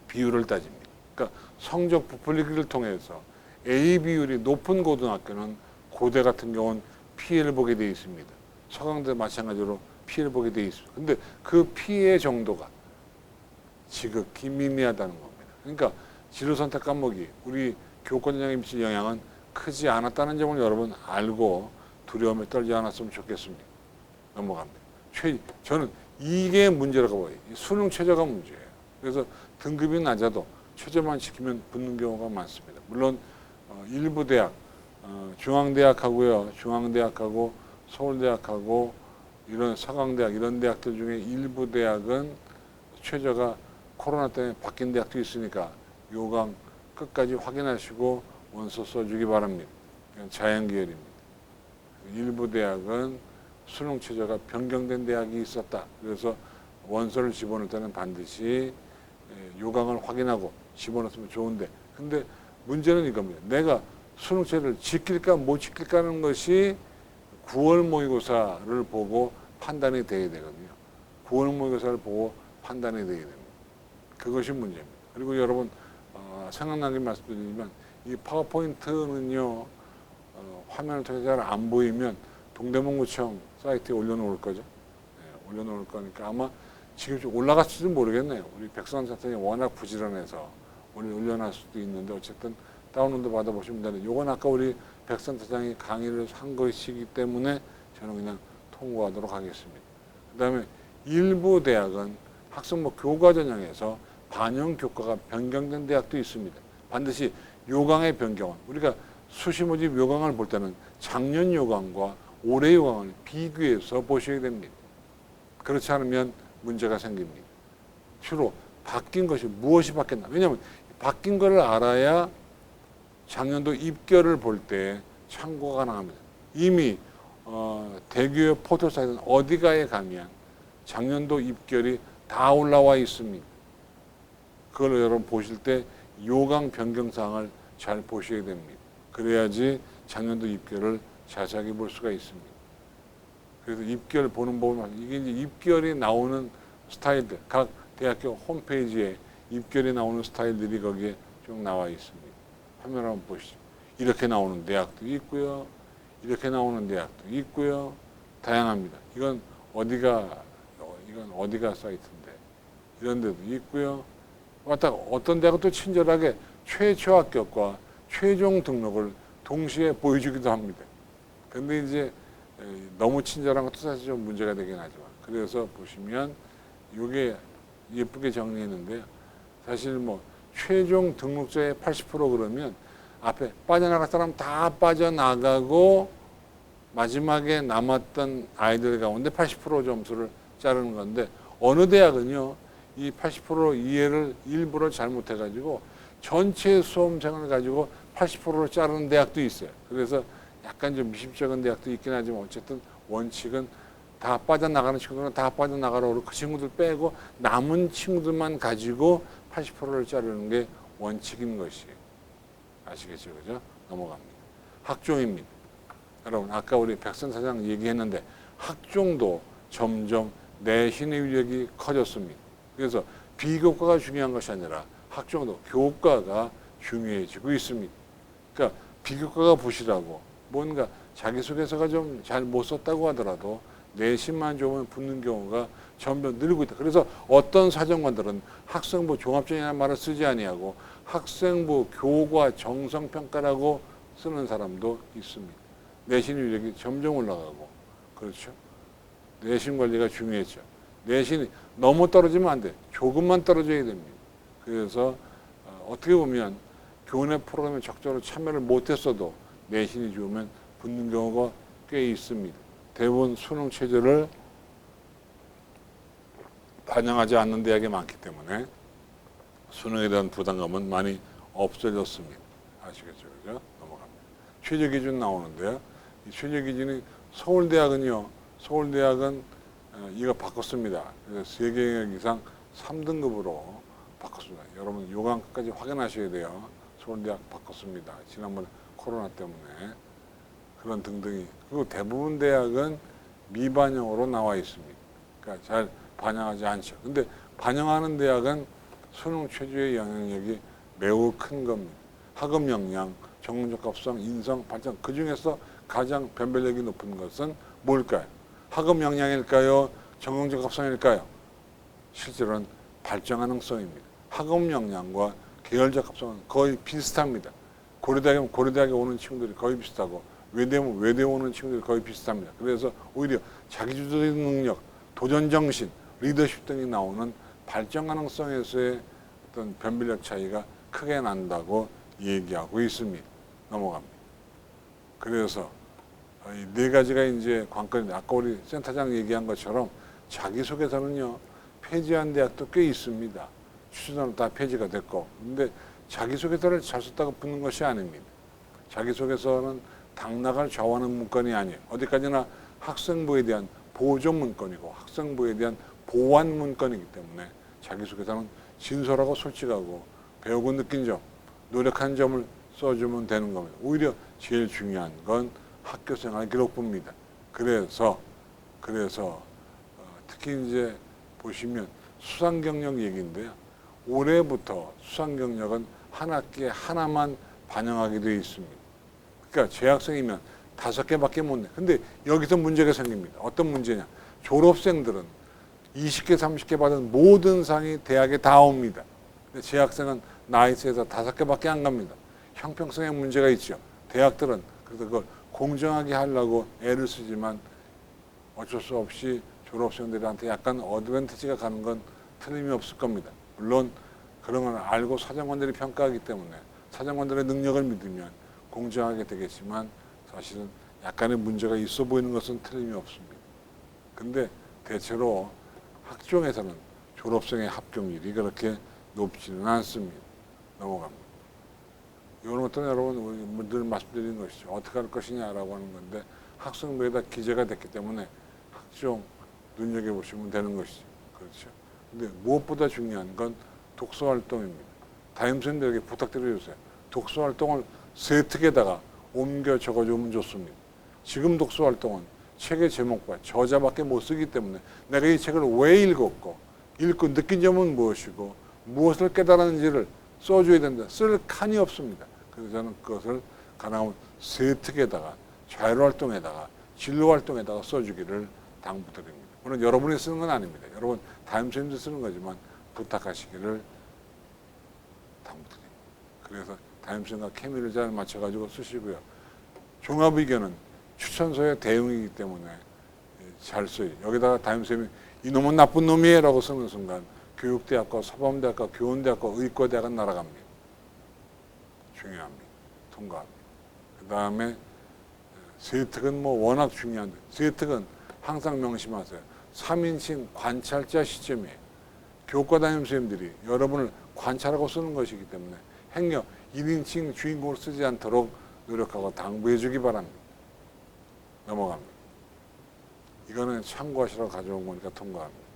비율을 따집니다. 그러니까 성적 부풀리기를 통해서 A 비율이 높은 고등학교는 고대 같은 경우는 피해를 보게 되어 있습니다. 서강대 마찬가지로 피해를 보게 되어 있습니다. 근데 그 피해 정도가 지극히 미미하다는 겁니다. 그러니까 진로 선택 과목이 우리 교권 전형에 미칠 영향은 크지 않았다는 점을 여러분 알고 두려움에 떨지 않았으면 좋겠습니다. 넘어갑니다. 저는 이게 문제라고 봐요. 수능 최저가 문제예요. 그래서 등급이 낮아도 최저만 지키면 붙는 경우가 많습니다. 물론 일부 대학, 중앙대학하고요. 중앙대학하고 서울대학하고 이런 서강대학 이런 대학들 중에 일부 대학은 최저가 코로나 때문에 바뀐 대학도 있으니까 요강 끝까지 확인하시고 원서 써주기 바랍니다. 자연계열입니다. 일부 대학은 수능 최저가 변경된 대학이 있었다. 그래서 원서를 집어넣을 때는 반드시 요강을 확인하고 집어넣으면 좋은데 근데 문제는 이겁니다. 내가 수능 최저를 지킬까 못 지킬까 하는 것이 9월 모의고사를 보고 판단이 돼야 되거든요. 9월 모의고사를 보고 판단이 돼야 됩니다. 그것이 문제입니다. 그리고 여러분 생각나게 말씀드리지만 이 파워포인트는요 화면을 통해서 잘 안 보이면 동대문구청 사이트에 올려놓을 거죠. 네, 올려놓을 거니까 아마 지금 좀 올라갔을지도 모르겠네요. 우리 백선 센터이 워낙 부지런해서 올려놨을 수도 있는데 어쨌든 다운로드 받아보시면 되는데 요건 아까 우리 백선터장이 강의를 한 것이기 때문에 저는 그냥 통과하도록 하겠습니다. 그 다음에 일부 대학은 학생부 교과 전형에서 반영 교과가 변경된 대학도 있습니다. 반드시 요강의 변경은 우리가 수시 모집 요강을 볼 때는 작년 요강과 올해 요강을 비교해서 보셔야 됩니다. 그렇지 않으면 문제가 생깁니다. 주로 바뀐 것이 무엇이 바뀌었나? 왜냐하면 바뀐 것을 알아야 작년도 입결을 볼 때 참고가 나옵니다. 이미 대교의 포털사이트는 어디가에 가면 작년도 입결이 다 올라와 있습니다. 그걸 여러분 보실 때 요강 변경 사항을 잘 보셔야 됩니다. 그래야지 작년도 입결을 자세하게 볼 수가 있습니다. 그래서 입결 보는 법은 이게 이제 입결이 나오는 스타일들, 각 대학교 홈페이지에 입결이 나오는 스타일들이 거기에 쭉 나와 있습니다. 화면 한번 보시죠. 이렇게 나오는 대학도 있고요. 이렇게 나오는 대학도 있고요. 다양합니다. 이건 어디가 사이트인데 이런 데도 있고요. 어떤 대학은 또 친절하게 최초 합격과 최종 등록을 동시에 보여주기도 합니다. 근데 이제 너무 친절한 것도 사실 좀 문제가 되긴 하지만 그래서 보시면 이게 예쁘게 정리했는데요. 사실 뭐 최종 등록자의 80% 그러면 앞에 빠져나갈 사람 다 빠져나가고 마지막에 남았던 아이들 가운데 80% 점수를 자르는 건데 어느 대학은요 이 80% 이해를 일부러 잘못해가지고 전체 수험생을 가지고 80%를 자르는 대학도 있어요. 그래서 약간 좀 미심쩍은 대학도 있긴 하지만 어쨌든 원칙은 다 빠져나가는 친구들은 다 빠져나가라고 그러고 그 친구들 빼고 남은 친구들만 가지고 80%를 자르는 게 원칙인 것이에요. 아시겠죠? 그죠? 넘어갑니다. 학종입니다. 여러분 아까 우리 백선 사장 얘기했는데 학종도 점점 내신의 위력이 커졌습니다. 그래서 비교과가 중요한 것이 아니라 학종도 교과가 중요해지고 있습니다. 그러니까 비교과가 보시라고 뭔가 자기소개서가 좀 잘 못 썼다고 하더라도 내신만 좋으면 붙는 경우가 점점 늘고 있다. 그래서 어떤 사정관들은 학생부 종합전이라는 말을 쓰지 아니하고 학생부 교과 정성평가라고 쓰는 사람도 있습니다. 내신 위력이 점점 올라가고 그렇죠. 내신 관리가 중요했죠. 내신이 너무 떨어지면 안 돼. 조금만 떨어져야 됩니다. 그래서 어떻게 보면 교내 프로그램에 적절히 참여를 못했어도 내신이 좋으면 붙는 경우가 꽤 있습니다. 대부분 수능 체제를 반영하지 않는 대학이 많기 때문에 수능에 대한 부담감은 많이 없어졌습니다. 아시겠죠? 그죠? 넘어갑니다. 최저 기준 나오는데요. 이 최저 기준이 서울대학은 이거 바꿨습니다. 그래서 세계영역 이상 3등급으로 바꿨습니다. 여러분 요강까지 확인하셔야 돼요. 서울대학 바꿨습니다. 지난번에 코로나 때문에 그런 등등이. 그리고 대부분 대학은 미반영으로 나와 있습니다. 그러니까 잘 반영하지 않죠. 근데 반영하는 대학은 수능 최저의 영향력이 매우 큰 겁니다. 학업 역량, 전공적합성, 인성, 발전 그 중에서 가장 변별력이 높은 것은 뭘까요? 학업 역량일까요? 전공적합성일까요? 실제로는 발전 가능성입니다. 학업 역량과 계열적 합성은 거의 비슷합니다. 고려대학에 오는 친구들이 거의 비슷하고 외대 오는 친구들이 거의 비슷합니다. 그래서 오히려 자기주도적 능력, 도전정신, 리더십 등이 나오는 발전 가능성에서의 어떤 변별력 차이가 크게 난다고 얘기하고 있습니다. 넘어갑니다. 그래서 이 네 가지가 이제 관건인데 아까 우리 센터장 얘기한 것처럼 자기소개서는요 폐지한 대학도 꽤 있습니다. 추천은 다 폐지가 됐고 근데 자기소개서를 잘 썼다고 붙는 것이 아닙니다. 자기소개서는 당락을 좌우하는 문건이 아니에요. 어디까지나 학생부에 대한 보조 문건이고 학생부에 대한 보완 문건이기 때문에 자기소개서는 진솔하고 솔직하고 배우고 느낀 점, 노력한 점을 써주면 되는 겁니다. 오히려 제일 중요한 건 학교생활 기록부입니다. 그래서 특히 이제 보시면 수상경력 얘기인데요. 올해부터 수상경력은 한 학기에 하나만 반영하게 되어 있습니다. 그러니까 재학생이면 5개밖에 못 내. 근데 여기서 문제가 생깁니다. 어떤 문제냐? 졸업생들은 20개, 30개 받은 모든 상이 대학에 다 옵니다. 근데 재학생은 나이스에서 5개밖에 안 갑니다. 형평성에 문제가 있죠. 대학들은 그래서 그걸 공정하게 하려고 애를 쓰지만 어쩔 수 없이 졸업생들한테 약간 어드밴티지가 가는 건 틀림이 없을 겁니다. 물론 그런 걸 알고 사정관들이 평가하기 때문에 사정관들의 능력을 믿으면 공정하게 되겠지만 사실은 약간의 문제가 있어 보이는 것은 틀림이 없습니다. 근데 대체로 학종에서는 졸업생의 합격률이 그렇게 높지는 않습니다. 넘어갑니다. 이런 것들은 여러분 늘 말씀드리는 것이죠. 어떻게 할 것이냐라고 하는 건데 학생부에다 기재가 됐기 때문에 학종 눈여겨보시면 되는 것이죠. 그렇죠. 근데 무엇보다 중요한 건 독서 활동입니다. 담임선생님들에게 부탁드려주세요. 독서 활동을 세특에다가 옮겨 적어주면 좋습니다. 지금 독서 활동은 책의 제목과 저자밖에 못 쓰기 때문에 내가 이 책을 왜 읽었고 읽고 느낀 점은 무엇이고 무엇을 깨달았는지를 써줘야 된다. 쓸 칸이 없습니다. 그래서 저는 그것을 가능하면 세특에다가 자율활동에다가 진로활동에다가 써주기를 당부드립니다. 물론 여러분이 쓰는 건 아닙니다. 여러분 담임선생님도 쓰는 거지만 부탁하시기를 당부드립니다. 그래서 담임선생님과 케미를 잘 맞춰가지고 쓰시고요. 종합의견은 추천서의 대응이기 때문에 잘 써요. 여기다가 담임선생님이 이놈은 나쁜 놈이에요 라고 쓰는 순간 교육대학과 사범대학과 교원대학과 의과대학은 날아갑니다. 중요합니다. 통과합니다. 그 다음에 세특은 뭐 워낙 중요한데 세특은 항상 명심하세요. 3인칭 관찰자 시점이에요. 교과 담임선생님들이 여러분을 관찰하고 쓰는 것이기 때문에 행여 1인칭 주인공을 쓰지 않도록 노력하고 당부해 주기 바랍니다. 넘어갑니다. 이거는 참고하시라고 가져온 거니까 통과합니다.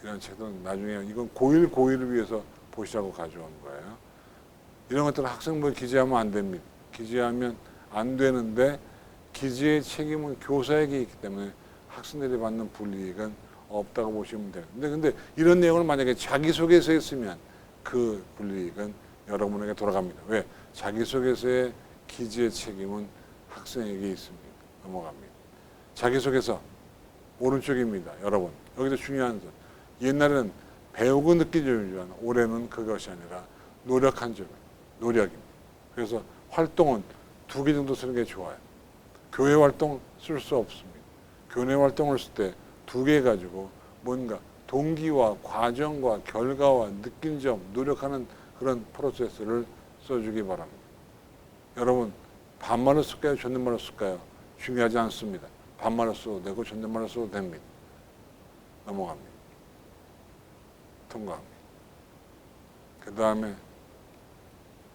이런 책들은 나중에 이건 고1을 위해서 보시라고 가져온 거예요. 이런 것들은 학생부에 기재하면 안 됩니다. 기재하면 안 되는데 기재의 책임은 교사에게 있기 때문에 학생들이 받는 불이익은 없다고 보시면 돼요. 근데 이런 내용을 만약에 자기소개서에 쓰면 그 불이익은 여러분에게 돌아갑니다. 왜? 자기소개서의 기재의 책임은 학생에게 있습니다. 넘어갑니다. 자기소개서 오른쪽입니다. 여러분 여기서 중요한 점. 옛날에는 배우고 느낀 점이지만 올해는 그것이 아니라 노력한 점이에요. 노력입니다. 그래서 활동은 2개 정도 쓰는 게 좋아요. 교회 활동 쓸 수 없습니다. 교내 활동을 쓸 때 2개 가지고 뭔가 동기와 과정과 결과와 느낀 점, 노력하는 그런 프로세스를 써주기 바랍니다. 여러분 반말을 쓸까요? 존댓말을 쓸까요? 중요하지 않습니다. 반말을 써도 되고 존댓말을 써도 됩니다. 넘어갑니다. 통과합니다. 그 다음에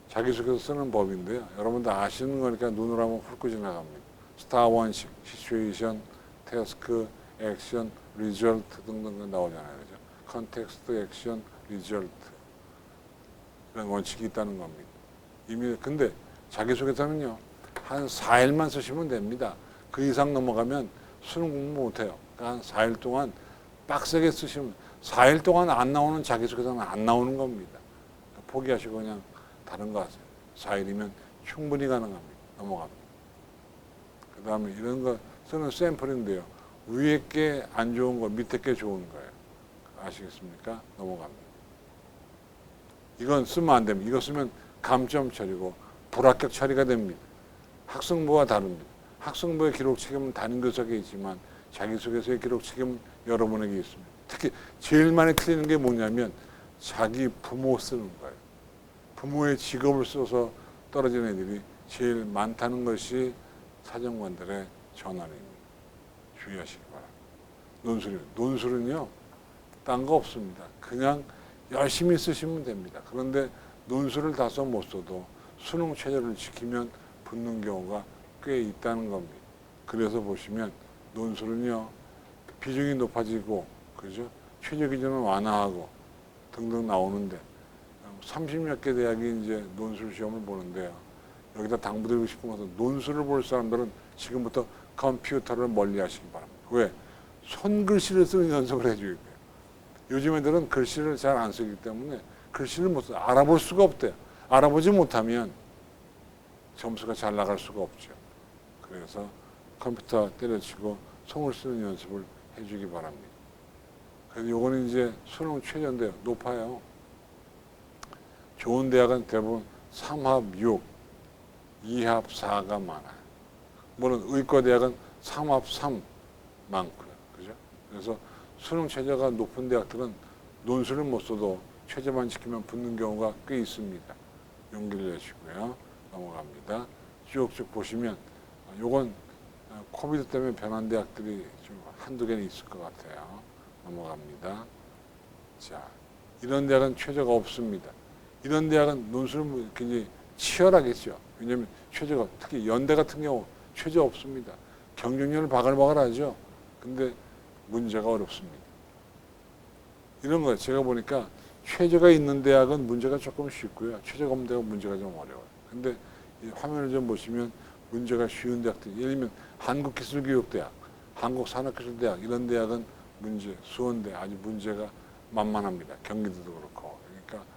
자기소개서 쓰는 법인데요. 여러분들 아시는 거니까 눈으로 한번 훑고 지나갑니다. 스타 원식, 시츄에이션, 태스크, 액션, 리절트 등등 나오잖아요. 그죠? 컨텍스트, 액션, 리절트 이런 원칙이 있다는 겁니다. 이미 근데 자기소개서는요. 한 4일만 쓰시면 됩니다. 그 이상 넘어가면 수능 공부 못해요. 그러니까 한 4일 동안 빡세게 쓰시면 4일 동안 안 나오는 자기소개서는 안 나오는 겁니다. 포기하시고 그냥 다른 거 하세요. 4일이면 충분히 가능합니다. 넘어갑니다. 그 다음에 이런 거 쓰는 샘플인데요. 위에 게 안 좋은 거, 밑에 게 좋은 거예요. 아시겠습니까? 넘어갑니다. 이건 쓰면 안 됩니다. 이거 쓰면 감점 처리고 불합격 처리가 됩니다. 학생부와 다릅니다. 학생부의 기록 책임은 담임교사에게 있지만 자기소개서의 기록 책임은 여러분에게 있습니다. 특히 제일 많이 틀리는 게 뭐냐면 자기 부모 쓰는 거예요. 부모의 직업을 써서 떨어지는 애들이 제일 많다는 것이 사정관들의 전환입니다. 주의하시기 바랍니다. 논술은요. 딴 거 없습니다. 그냥 열심히 쓰시면 됩니다. 그런데 논술을 다 써 못 써도 수능 최저를 지키면 붙는 경우가 꽤 있다는 겁니다. 그래서 보시면 논술은요. 비중이 높아지고 그죠? 최저 기준을 완화하고 등등 나오는데 30몇 개 대학이 이제 논술 시험을 보는데요. 여기다 당부드리고 싶은 것은 논술을 볼 사람들은 지금부터 컴퓨터를 멀리 하시기 바랍니다. 왜? 손글씨를 쓰는 연습을 해줘야 돼요. 요즘 애들은 글씨를 잘 안 쓰기 때문에 글씨를 못 써. 알아볼 수가 없대요. 알아보지 못하면 점수가 잘 나갈 수가 없죠. 그래서 컴퓨터 때려치고 손을 쓰는 연습을 해주기 바랍니다. 그래서 요거는 이제 수능 최저인데요. 높아요. 좋은 대학은 대부분 3합 6, 2합 4가 많아요. 물론 의과대학은 3합 3 많고요. 그죠? 그래서 수능 최저가 높은 대학들은 논술을 못 써도 최저만 지키면 붙는 경우가 꽤 있습니다. 용기를 내시고요. 넘어갑니다. 쭉쭉 보시면 요건 코비드 때문에 변한 대학들이 좀 한두 개는 있을 것 같아요. 넘어갑니다. 자, 이런 대학은 최저가 없습니다. 이런 대학은 논술은 굉장히 치열하겠죠. 왜냐하면 최저가 특히 연대 같은 경우 최저 없습니다. 경쟁률을 바글바글 하죠. 근데 문제가 어렵습니다. 이런 거 제가 보니까 최저가 있는 대학은 문제가 조금 쉽고요. 최저가 없는 대학은 문제가 좀 어려워요. 근데 이 화면을 좀 보시면 문제가 쉬운 대학들, 예를 들면 한국기술교육대학, 한국산업기술대학 이런 대학은 문제, 수원대 아주 문제가 만만합니다. 경기도도 그렇고. 그러니까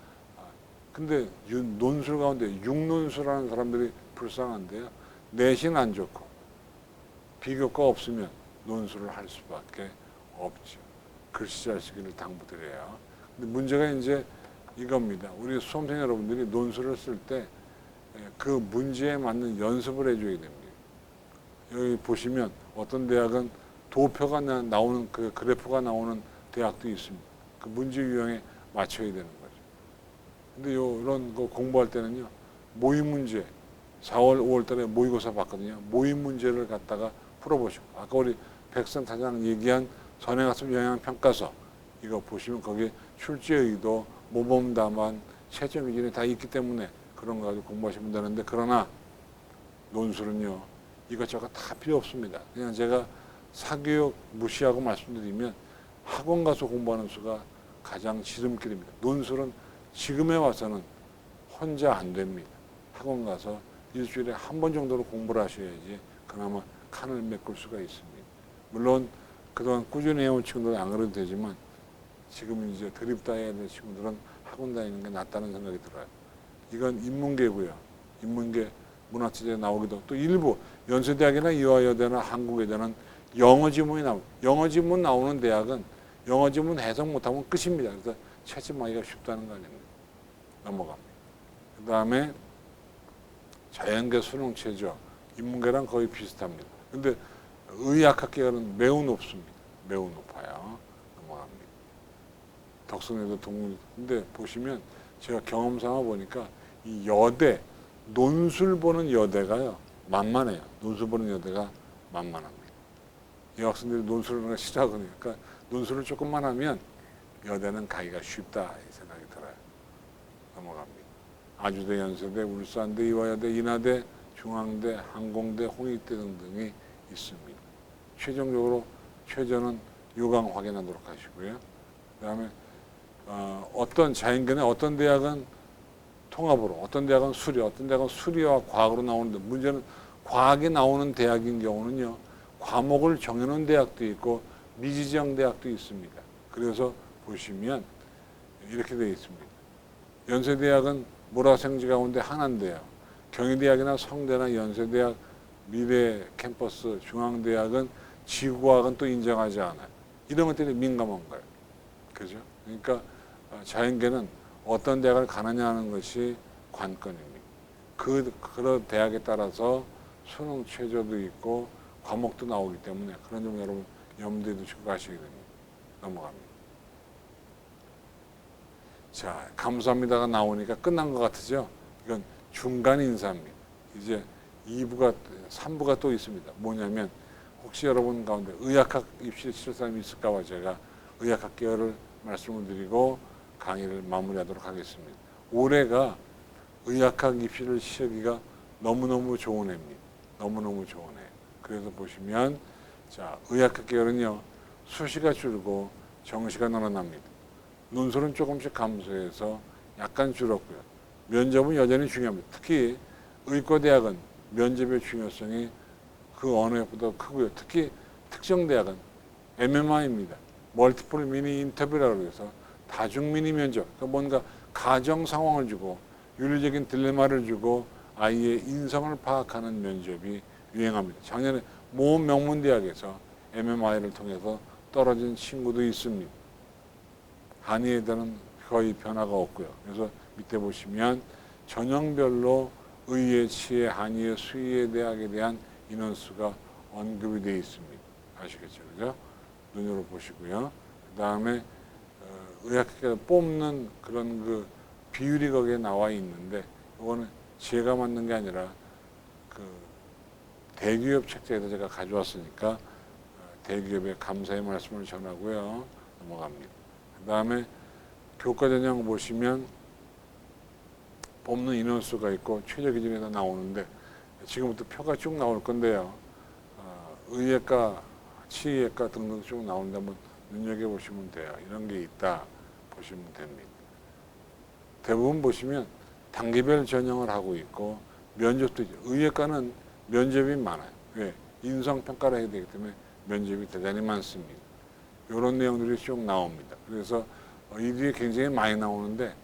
근데 논술 가운데 육논술하는 사람들이 불쌍한데요. 내신 안 좋고 비교과 없으면 논술을 할 수밖에 없죠. 글씨 잘 쓰기를 당부드려요. 근데 문제가 이제 이겁니다. 우리 수험생 여러분들이 논술을 쓸 때 그 문제에 맞는 연습을 해줘야 됩니다. 여기 보시면 어떤 대학은 도표가 나오는 그 그래프가 나오는 대학도 있습니다. 그 문제 유형에 맞춰야 되는 거죠. 근데 이런 거 공부할 때는요, 모의 문제, 4월, 5월 달에 모의고사 봤거든요. 모의 문제를 갖다가 풀어보시고, 아까 우리 백선타장 얘기한 선행학습 영향평가서, 이거 보시면 거기에 출제의도, 모범답안, 채점 기준이 다 있기 때문에 그런 거 가지고 공부하시면 되는데, 그러나 논술은요, 이것저것 다 필요 없습니다. 그냥 제가 사교육 무시하고 말씀드리면 학원 가서 공부하는 수가 가장 지름길입니다. 논술은 지금에 와서는 혼자 안 됩니다. 학원 가서 일주일에 한 번 정도로 공부를 하셔야지 그나마 칸을 메꿀 수가 있습니다. 물론 그동안 꾸준히 해온 친구들은 안 그래도 되지만 지금 이제 드립다 해야 될 친구들은 학원 다니는 게 낫다는 생각이 들어요. 이건 인문계고요. 인문계 문학지대에 나오기도 또 일부 연세대학이나 이화여대나 한국외대는 영어 지문이 나옵니다. 영어 지문 나오는 대학은 영어 지문 해석 못하면 끝입니다. 그래서 채점하기가 쉽다는 거 아닙니까? 넘어갑니다. 그 다음에 자연계 수능체죠. 인문계랑 거의 비슷합니다. 근데 의학학 계열은 매우 높습니다. 매우 높아요. 넘어갑니다. 덕성여대 동문. 근데 보시면 제가 경험상으로 보니까 이 여대, 논술 보는 여대가요, 만만해요. 논술 보는 여대가 만만합니다. 이 학생들이 논술을 싫어하거든요. 그러니까 논술을 조금만 하면 여대는 가기가 쉽다 이 생각이 들어요. 넘어갑니다. 아주대, 연세대, 울산대, 이화여대, 인하대, 중앙대, 항공대, 홍익대 등등이 있습니다. 최종적으로 최저는 요강 확인하도록 하시고요. 그 다음에 어떤 자연계는 어떤 대학은 통합으로, 어떤 대학은 수리, 어떤 대학은 수리와 과학으로 나오는데 문제는 과학이 나오는 대학인 경우는요. 과목을 정해놓은 대학도 있고 미지정 대학도 있습니다. 그래서 보시면 이렇게 되어 있습니다. 연세대학은 모라생지 가운데 하나인데요. 경희대학이나 성대나 연세대학, 미래 캠퍼스, 중앙대학은 지구과학은 또 인정하지 않아요. 이런 것들이 민감한 거예요. 그죠? 그러니까 자연계는 어떤 대학을 가느냐 하는 것이 관건입니다. 그런 대학에 따라서 수능 최저도 있고 과목도 나오기 때문에 그런 점 여러분 염두에 두시고 가시게 됩니다. 넘어갑니다. 자, 감사합니다가 나오니까 끝난 것 같으죠? 이건 중간 인사입니다. 이제 2부가, 3부가 또 있습니다. 뭐냐면 혹시 여러분 가운데 의학학 입시를 칠 사람이 있을까 봐 제가 의학학 계열을 말씀을 드리고 강의를 마무리하도록 하겠습니다. 올해가 의학학 입시를 치르기가 너무너무 좋은 해입니다. 너무너무 좋은 해. 그래서 보시면 자, 의학학 계열은요. 수시가 줄고 정시가 늘어납니다. 논술은 조금씩 감소해서 약간 줄었고요. 면접은 여전히 중요합니다. 특히 의과대학은 면접의 중요성이 그 어느 학보다 크고요. 특히 특정대학은 MMI입니다. 멀티플 미니 인터뷰라고 해서 다중 미니 면접, 그러니까 뭔가 가정 상황을 주고 윤리적인 딜레마를 주고 아이의 인성을 파악하는 면접이 유행합니다. 작년에 모든 명문대학에서 MMI를 통해서 떨어진 친구도 있습니다. 한의에대는 거의 변화가 없고요. 그래서 밑에 보시면 전형별로 의예, 치예, 한의예, 수의예 대학에 대한 인원수가 언급이 되어 있습니다. 아시겠죠? 그죠? 눈으로 보시고요. 그 다음에 의학학회가 뽑는 그런 그 비율이 거기에 나와 있는데 이거는 제가 만든 게 아니라 그 대기업 책자에서 제가 가져왔으니까 대기업의 감사의 말씀을 전하고요. 넘어갑니다. 그 다음에 교과 전형 보시면 뽑는 인원수가 있고 최저 기준이 다 나오는데 지금부터 표가 쭉 나올 건데요. 의예과, 치의예과 등등 쭉 나오는데 한번 눈여겨보시면 돼요. 이런 게 있다. 보시면 됩니다. 대부분 보시면 단계별 전형을 하고 있고 면접도 있죠. 의예과는 면접이 많아요. 왜? 인성평가를 해야 되기 때문에 면접이 대단히 많습니다. 이런 내용들이 쭉 나옵니다. 그래서 이 뒤에 굉장히 많이 나오는데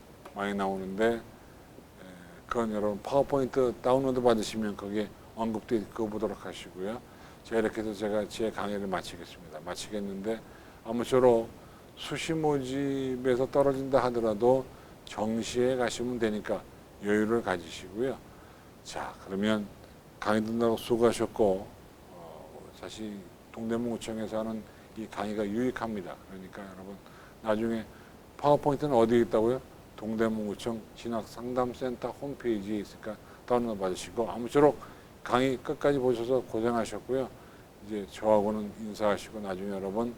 그건 여러분 파워포인트 다운로드 받으시면 거기에 언급되어 그거 보도록 하시고요. 자, 이렇게 해서 제가 제 강의를 마치겠습니다. 마치겠는데 아무쪼록 수시 모집에서 떨어진다 하더라도 정시에 가시면 되니까 여유를 가지시고요. 자, 그러면 강의 듣느라고 수고하셨고 사실 동대문구청에서 하는 이 강의가 유익합니다. 그러니까 여러분 나중에 파워포인트는 어디에 있다고요? 동대문구청 진학상담센터 홈페이지에 있으니까 다운로드 받으시고 아무쪼록 강의 끝까지 보셔서 고생하셨고요. 이제 저하고는 인사하시고 나중에 여러분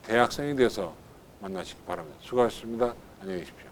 대학생이 돼서 만나시기 바랍니다. 수고하셨습니다. 안녕히 계십시오.